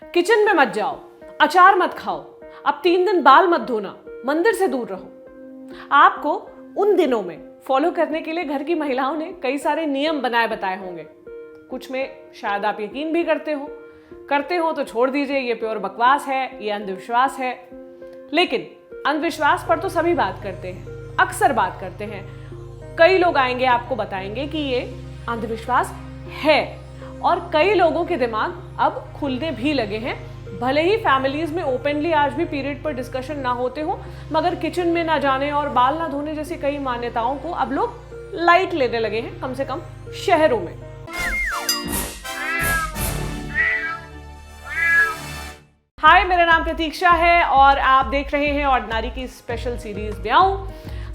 Kitchen में मत जाओ, अचार मत खाओ, अब 3 दिन बाल मत धोना, मंदिर से दूर रहो। आपको उन दिनों में फॉलो करने के लिए घर की महिलाओं ने कई सारे नियम बनाए बताए होंगे। कुछ में शायद आप यकीन भी करते हो तो छोड़ दीजिए, ये प्योर बकवास है, ये अंधविश्वास है। लेकिन अंधविश्वास पर तो सभी बात करते हैं, अक्सर बात करते हैं। कई लोग आएंगे आपको बताएंगे कि ये अंधविश्वास है, और कई लोगों के दिमाग अब खुलने भी लगे हैं। भले ही फैमिलीज में ओपनली आज भी पीरियड पर डिस्कशन ना होते हो, मगर किचन में ना जाने और बाल ना धोने जैसी कई मान्यताओं को अब लोग लाइट लेने लगे हैं, कम से कम शहरों में। हाय, मेरा नाम प्रतीक्षा है और आप देख रहे हैं ऑर्डिनरी की स्पेशल सीरीज ब्याऊं।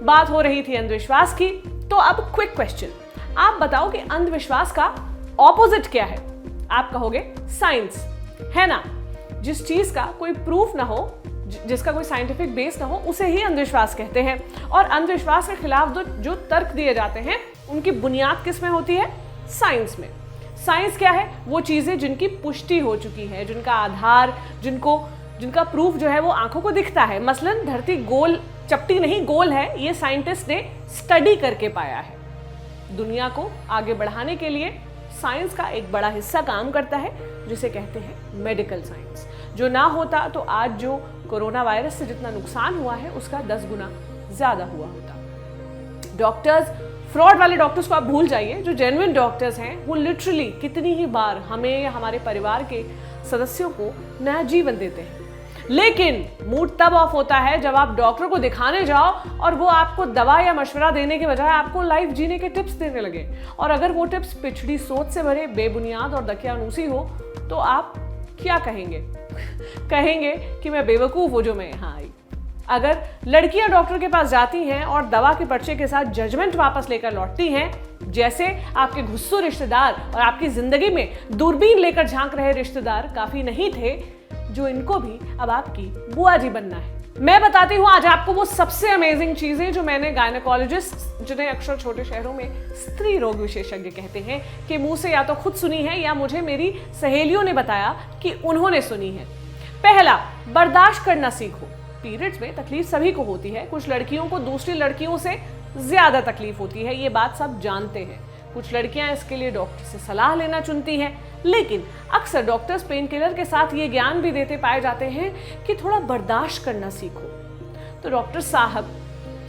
बात हो रही थी अंधविश्वास की, तो अब क्विक क्वेश्चन, आप बताओ कि अंधविश्वास का ऑपोजिट क्या है? आप कहोगे साइंस, है ना? जिस चीज का कोई प्रूफ ना हो, जिसका कोई साइंटिफिक बेस ना हो, उसे ही अंधविश्वास कहते हैं। और अंधविश्वास के खिलाफ जो तर्क दिए जाते हैं, उनकी बुनियाद किस में होती है? साइंस में। साइंस क्या है? वो चीजें जिनकी पुष्टि हो चुकी है, जिनका आधार, जिनका प्रूफ जो है वो आंखों को दिखता है। मसलन धरती गोल, चपटी नहीं गोल है, ये साइंटिस्ट ने स्टडी करके पाया है। दुनिया को आगे बढ़ाने के लिए साइंस का एक बड़ा हिस्सा काम करता है, जिसे कहते हैं मेडिकल साइंस। जो ना होता तो आज जो कोरोना वायरस से जितना नुकसान हुआ है, उसका 10 गुना ज्यादा हुआ होता। डॉक्टर्स, फ्रॉड वाले डॉक्टर्स को आप भूल जाइए। जो जेन्युइन डॉक्टर्स हैं, वो लिटरली कितनी ही बार हमें या हमारे परिवार के सदस्यों को नया जीवन देते हैं। लेकिन मूड तब ऑफ होता है जब आप डॉक्टर को दिखाने जाओ और वो आपको दवा या मशवरा देने के बजाय आपको लाइफ जीने के टिप्स देने लगे। और अगर वो टिप्स पिछड़ी सोच से भरे, बेबुनियाद और दकियानूसी हो, तो आप क्या कहेंगे? कहेंगे कि मैं बेवकूफ हूं जो मैं यहाँ आई। अगर लड़कियां डॉक्टर के पास जाती हैं और दवा के पर्चे के साथ जजमेंट वापस लेकर लौटती हैं, जैसे आपके घुस्सू रिश्तेदार और आपकी जिंदगी में दूरबीन लेकर झांक रहे रिश्तेदार काफी नहीं थे, जो इनको भी अब आपकी बुआ जी बनना है। मैं बताती हूँ आज आपको वो सबसे अमेजिंग चीजें जो मैंने गायनेकोलॉजिस्ट, जिन्हें अक्सर छोटे शहरों में स्त्री रोग विशेषज्ञ कहते हैं, कि मुंह से या तो खुद सुनी है या मुझे मेरी सहेलियों ने बताया कि उन्होंने सुनी है। पहला, बर्दाश्त करना सीखो। पीरियड्स में तकलीफ सभी को होती है। कुछ लड़कियों को दूसरी लड़कियों से ज्यादा तकलीफ होती है, ये बात सब जानते हैं। कुछ लड़कियां इसके लिए डॉक्टर से सलाह लेना चुनती हैं, लेकिन अक्सर डॉक्टर्स पेन किलर के साथ ये ज्ञान भी देते पाए जाते हैं कि थोड़ा बर्दाश्त करना सीखो। तो डॉक्टर साहब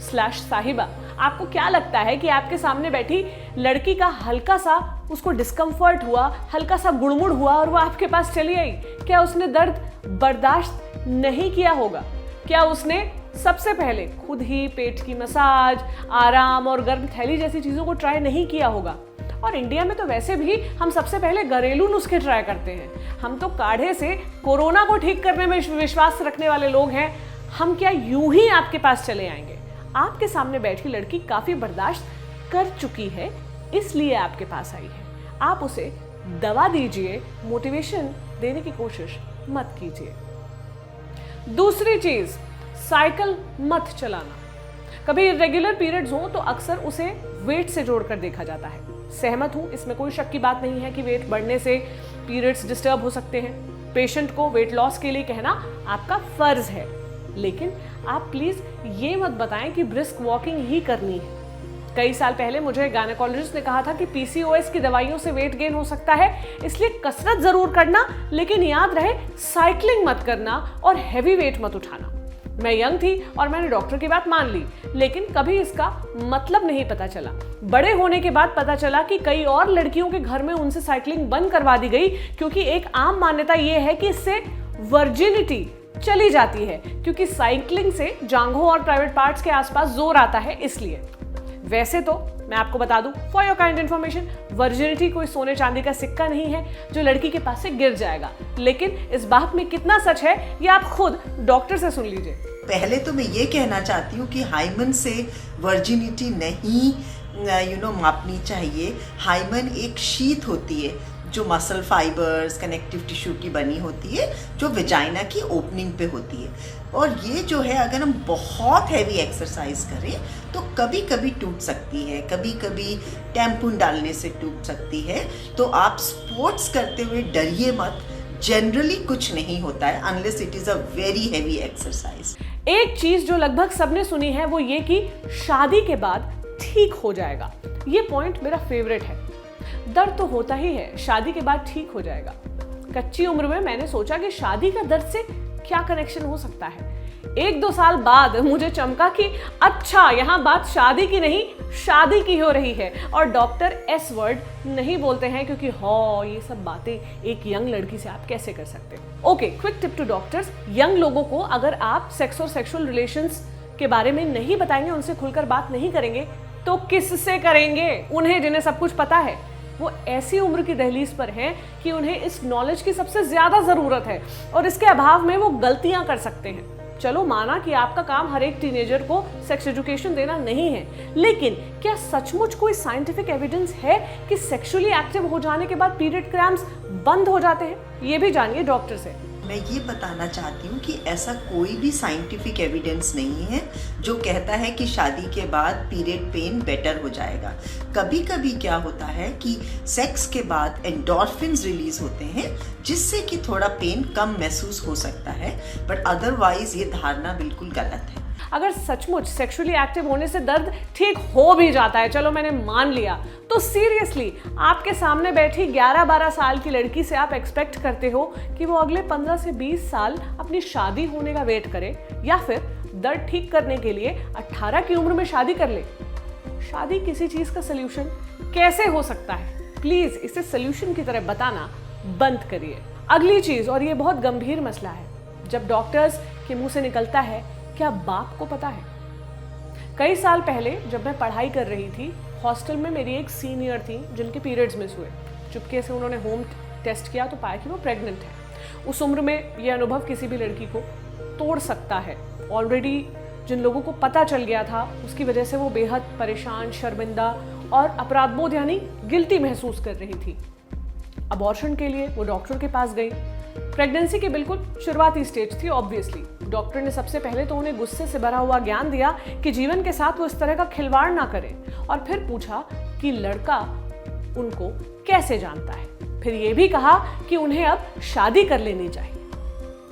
/ साहिबा, आपको क्या लगता है कि आपके सामने बैठी लड़की का हल्का सा उसको डिस्कम्फर्ट हुआ, हल्का सा गुड़मुड़ हुआ और वो आपके पास चली आई, क्या उसने दर्द बर्दाश्त नहीं किया होगा? क्या उसने सबसे पहले खुद ही पेट की मसाज, आराम और गर्म थैली जैसी चीजों को ट्राई नहीं किया होगा? और इंडिया में तो वैसे भी हम सबसे पहले घरेलू नुस्खे ट्राई करते हैं। हम तो काढ़े से कोरोना को ठीक करने में विश्वास रखने वाले लोग हैं। हम क्या यूं ही आपके पास चले आएंगे? आपके सामने बैठी लड़की काफी बर्दाश्त कर चुकी है, इसलिए आपके पास आई है। आप उसे दवा दीजिए, मोटिवेशन देने की कोशिश मत कीजिए। दूसरी चीज, साइकिल मत चलाना। कभी इरेगुलर पीरियड्स हो तो अक्सर उसे वेट से जोड़कर देखा जाता है। सहमत हूं, इसमें कोई शक की बात नहीं है कि वेट बढ़ने से पीरियड्स डिस्टर्ब हो सकते हैं। पेशेंट को वेट लॉस के लिए कहना आपका फर्ज है, लेकिन आप प्लीज ये मत बताएं कि ब्रिस्क वॉकिंग ही करनी है। कई साल पहले मुझे गायनेकोलॉजिस्ट ने कहा था कि पीसीओएस की दवाइयों से वेट गेन हो सकता है, इसलिए कसरत जरूर करना, लेकिन याद रहे साइकिलिंग मत करना और हैवी वेट मत उठाना। मैं यंग थी और मैंने डॉक्टर की बात मान ली, लेकिन कभी इसका मतलब नहीं पता चला। बड़े होने के बाद पता चला कि कई और लड़कियों के घर में उनसे साइकिलिंग बंद करवा दी गई, क्योंकि एक आम मान्यता यह है कि इससे वर्जिनिटी चली जाती है, क्योंकि साइकिलिंग से जांघों और प्राइवेट पार्ट्स के आसपास जोर आता है, इसलिए। वैसे तो मैं आपको बता दूं, for your kind information, virginity कोई सोने चांदी का सिक्का नहीं है जो लड़की के पास से गिर जाएगा। लेकिन इस बात में कितना सच है, ये आप खुद डॉक्टर से सुन लीजिए। पहले तो मैं ये कहना चाहती हूँ कि हाइमन से वर्जिनिटी नहीं मापनी चाहिए। हाइमन एक शीट होती है जो मसल फाइबर्स, कनेक्टिव टिश्यू की बनी होती है, जो वेजाइना की ओपनिंग पे होती है। और ये जो है, अगर हम बहुत हैवी एक्सरसाइज करें तो कभी कभी टूट सकती है, कभी कभी टैम्पून डालने से टूट सकती है। तो आप स्पोर्ट्स करते हुए डरिए मत, जनरली कुछ नहीं होता है unless it is a very heavy exercise. एक चीज जो लगभग सबने सुनी है वो ये कि शादी के बाद ठीक हो जाएगा। ये पॉइंट मेरा फेवरेट है। दर्द तो होता ही है, शादी के बाद ठीक हो जाएगा। कच्ची उम्र में मैंने सोचा कि शादी का दर्द से क्या कनेक्शन हो सकता है। 1-2 साल बाद मुझे चमका कि अच्छा, यहाँ बात शादी की नहीं, शादी की हो रही है। और डॉक्टर एस वर्ड नहीं बोलते हैं क्योंकि ये सब बातें एक यंग लड़की से आप कैसे कर सकते हैं। Okay, quick tip to doctors, young लोगों को अगर आप सेक्स और सेक्सुअल रिलेशंस के बारे में नहीं बताएंगे, उनसे खुलकर बात नहीं करेंगे, तो किससे करेंगे? उन्हें जिन्हें सब कुछ पता है। वो ऐसी उम्र की दहलीज पर हैं कि उन्हें इस नॉलेज की सबसे ज्यादा जरूरत है और इसके अभाव में वो गलतियां कर सकते हैं। चलो माना कि आपका काम हर एक टीनेजर को सेक्स एजुकेशन देना नहीं है, लेकिन क्या सचमुच कोई साइंटिफिक एविडेंस है कि सेक्सुअली एक्टिव हो जाने के बाद पीरियड क्रैम्प्स बंद हो जाते हैं? ये भी जानिए डॉक्टर से। मैं ये बताना चाहती हूँ कि ऐसा कोई भी साइंटिफिक एविडेंस नहीं है जो कहता है कि शादी के बाद पीरियड पेन बेटर हो जाएगा। कभी कभी क्या होता है कि सेक्स के बाद एंडोर्फिन्स रिलीज होते हैं जिससे कि थोड़ा पेन कम महसूस हो सकता है, बट अदरवाइज ये धारणा बिल्कुल गलत है। अगर सचमुच सेक्सुअली एक्टिव होने से दर्द ठीक हो भी जाता है, चलो मैंने मान लिया, तो सीरियसली आपके सामने बैठी 11-12 साल की लड़की से आप एक्सपेक्ट करते हो कि वो अगले 15 से 20 साल अपनी शादी होने का वेट करे या फिर दर्द ठीक करने के लिए 18 की उम्र में शादी कर ले? शादी किसी चीज का सलूशन कैसे हो सकता है? प्लीज इसे सलूशन की तरह बताना बंद करिए। अगली चीज, और ये बहुत गंभीर मसला है, जब डॉक्टर्स के मुंह से निकलता है, क्या बाप को पता है? कई साल पहले जब मैं पढ़ाई कर रही थी, हॉस्टल में मेरी एक सीनियर थी जिनके पीरियड्स मिस हुए। चुपके से उन्होंने होम टेस्ट किया तो पाया कि वो प्रेग्नेंट है। उस उम्र में ये अनुभव किसी भी लड़की को तोड़ सकता है। ऑलरेडी जिन लोगों को पता चल गया था उसकी वजह से वो बेहद परेशान, शर्मिंदा और अपराधबोध यानी गिल्टी महसूस कर रही थी। अबॉर्शन के लिए वो डॉक्टर के पास गई। प्रेगनेंसी के बिल्कुल शुरुआती स्टेज थी ऑब्वियसली। डॉक्टर ने सबसे पहले तो उन्हें गुस्से से भरा हुआ ज्ञान दिया कि जीवन के साथ वो इस तरह का खिलवाड़ ना करें, और फिर पूछा कि लड़का उनको कैसे जानता है। फिर ये भी कहा कि उन्हें अब शादी कर लेनी चाहिए।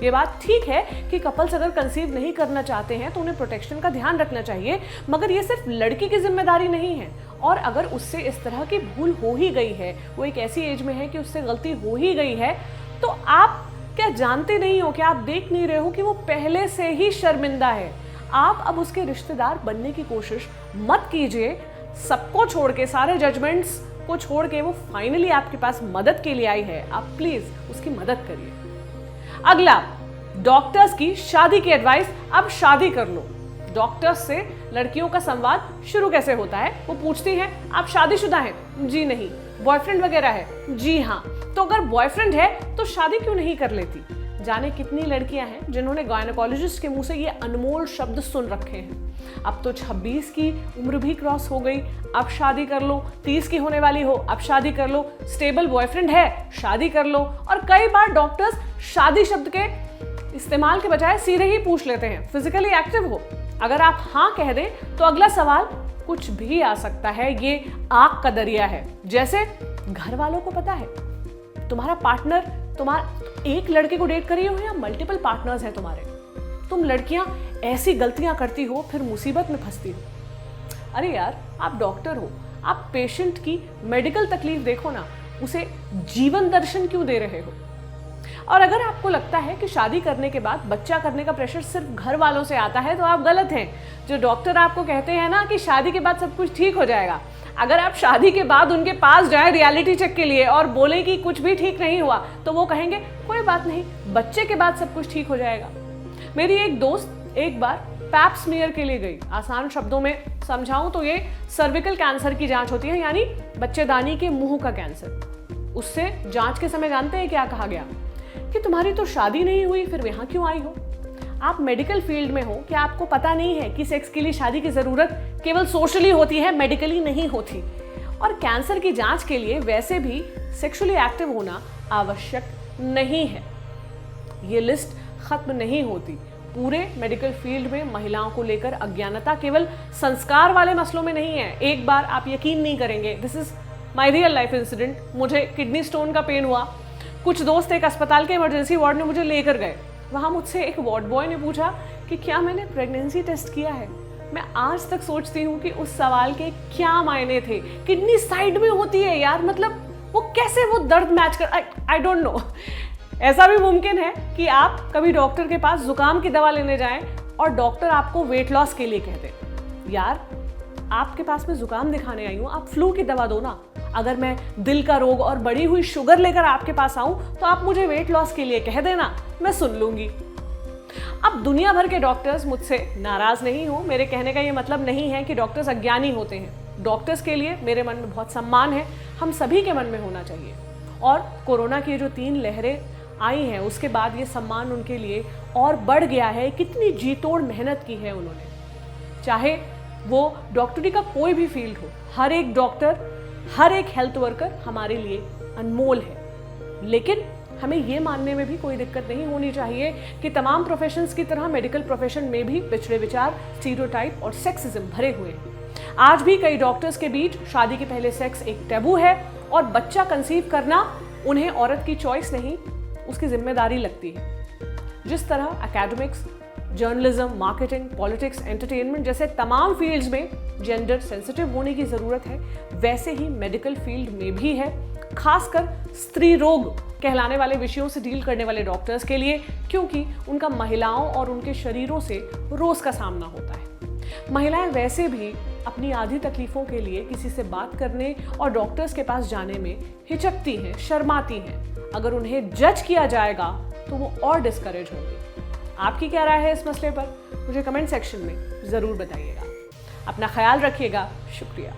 ये बात ठीक है कि कपल्स अगर कंसीव नहीं करना चाहते हैं तो उन्हें प्रोटेक्शन का ध्यान रखना चाहिए, मगर ये सिर्फ लड़की की जिम्मेदारी नहीं है। और अगर उससे इस तरह की भूल हो ही गई है, वो एक ऐसी एज में है कि उससे गलती हो ही गई है, तो आप क्या जानते नहीं हो, क्या आप देख नहीं रहे हो कि वो पहले से ही शर्मिंदा है? आप अब उसके रिश्तेदार बनने की कोशिश मत कीजिए। सबको छोड़ के, सारे जजमेंट्स को छोड़ के वो फाइनली आपके पास मदद के लिए आई है। आप प्लीज उसकी मदद करिए। अगला, डॉक्टर्स की शादी की एडवाइस। अब शादी कर लो। डॉक्टर्स से लड़कियों का संवाद शुरू कैसे होता है? वो पूछती हैं, आप शादीशुदा हैं? जी नहीं। बॉयफ्रेंड वगैरह है? जी हाँ। तो अगर बॉयफ्रेंड है तो शादी क्यों नहीं कर लेती? जाने कितनी लड़कियां हैं जिन्होंने गायनेकोलॉजिस्ट के मुंह से ये अनमोल शब्द सुन रखे हैं, अब तो 26 की उम्र भी क्रॉस हो गई, अब शादी कर लो। 30 की होने वाली हो, अब शादी कर लो। स्टेबल बॉयफ्रेंड है, शादी कर लो। और कई बार डॉक्टर्स शादी शब्द के इस्तेमाल के बजाय सीधे ही पूछ लेते हैं, फिजिकली एक्टिव हो? अगर आप हाँ कह दें तो अगला सवाल कुछ भी आ सकता है। ये आग का दरिया है। जैसे घर वालों को पता है तुम्हारा पार्टनर एक लड़के को डेट कर रही हो या मल्टीपल पार्टनर्स हैं तुम्हारे, तुम लड़कियां ऐसी गलतियां करती हो, फिर मुसीबत में फंसती हो। अरे यार, आप डॉक्टर हो, आप पेशेंट की मेडिकल तकलीफ देखो ना, उसे जीवन दर्शन क्यों दे रहे हो? और अगर आपको लगता है कि शादी करने के बाद बच्चा करने का प्रेशर सिर्फ घर वालों से आता है तो आप गलत हैं। जो डॉक्टर आपको कहते हैं ना कि शादी के बाद सब कुछ ठीक हो जाएगा, अगर आप शादी के बाद उनके पास जाए रियलिटी चेक के लिए और बोले कि कुछ भी ठीक नहीं हुआ, तो वो कहेंगे कोई बात नहीं, बच्चे के बाद सब कुछ ठीक हो जाएगा। मेरी एक दोस्त एक बार पैप स्मीयर के लिए गई। आसान शब्दों में समझाऊं तो ये सर्विकल कैंसर की जांच होती है, यानी बच्चेदानी के मुंह का कैंसर। उससे जांच के समय जानते हैं क्या कहा गया? कि तुम्हारी तो शादी नहीं हुई, फिर यहाँ क्यों आई हो? आप मेडिकल फील्ड में हो, क्या आपको पता नहीं है कि सेक्स के लिए शादी की जरूरत केवल सोशली होती है, मेडिकली नहीं होती? और कैंसर की जांच के लिए वैसे भी सेक्सुअली एक्टिव होना आवश्यक नहीं है। ये लिस्ट खत्म नहीं होती। पूरे मेडिकल फील्ड में महिलाओं को लेकर अज्ञानता केवल संस्कार वाले मसलों में नहीं है। एक बार आप यकीन नहीं करेंगे, this is my real life incident. मुझे किडनी स्टोन का पेन हुआ, कुछ दोस्त एक अस्पताल के इमरजेंसी वार्ड में मुझे लेकर गए। वहाँ मुझसे एक वार्ड बॉय ने पूछा कि क्या मैंने प्रेगनेंसी टेस्ट किया है। मैं आज तक सोचती हूँ कि उस सवाल के क्या मायने थे। किडनी साइड में होती है यार, मतलब वो कैसे वो दर्द मैच कर, आई डोंट नो। ऐसा भी मुमकिन है कि आप कभी डॉक्टर के पास जुकाम की दवा लेने जाएं और डॉक्टर आपको वेट लॉस के लिए कहते हैं, यार आपके पास में जुकाम दिखाने आई हूँ, आप फ्लू की दवा दो ना। अगर मैं दिल का रोग और बढ़ी हुई शुगर लेकर आपके पास आऊं तो आप मुझे वेट लॉस के लिए कह देना, मैं सुन लूंगी। अब दुनिया भर के डॉक्टर्स मुझसे नाराज नहीं हो, मेरे कहने का ये मतलब नहीं है कि डॉक्टर्स अज्ञानी होते हैं। डॉक्टर्स के लिए मेरे मन में बहुत सम्मान है, हम सभी के मन में होना चाहिए। और कोरोना की जो 3 लहरें आई हैं उसके बाद ये सम्मान उनके लिए और बढ़ गया है। कितनी जी तोड़ मेहनत की है उन्होंने। चाहे वो डॉक्टरी का कोई भी फील्ड हो, हर एक डॉक्टर, हर एक हेल्थ वर्कर हमारे लिए अनमोल है। लेकिन हमें ये मानने में भी कोई दिक्कत नहीं होनी चाहिए कि तमाम प्रोफेशंस की तरह मेडिकल प्रोफेशन में भी पिछड़े विचार, स्टीरियोटाइप और सेक्सिज्म भरे हुए हैं। आज भी कई डॉक्टर्स के बीच शादी के पहले सेक्स एक टैबू है और बच्चा कंसीव करना उन्हें औरत की चॉइस नहीं, उसकी जिम्मेदारी लगती है। जिस तरह academics, journalism, marketing, politics, entertainment जैसे तमाम फील्ड्स में जेंडर सेंसिटिव होने की ज़रूरत है, वैसे ही मेडिकल फील्ड में भी है, खासकर स्त्री रोग कहलाने वाले विषयों से डील करने वाले डॉक्टर्स के लिए, क्योंकि उनका महिलाओं और उनके शरीरों से रोज़ का सामना होता है। महिलाएं वैसे भी अपनी आधी तकलीफ़ों के लिए किसी से बात करने और डॉक्टर्स के पास जाने में हिचकती हैं, शर्माती हैं। अगर उन्हें जज किया जाएगा तो वो और डिस्करेज होंगी। आपकी क्या राय है इस मसले पर? मुझे कमेंट सेक्शन में ज़रूर बताइएगा। अपना ख्याल रखिएगा। शुक्रिया।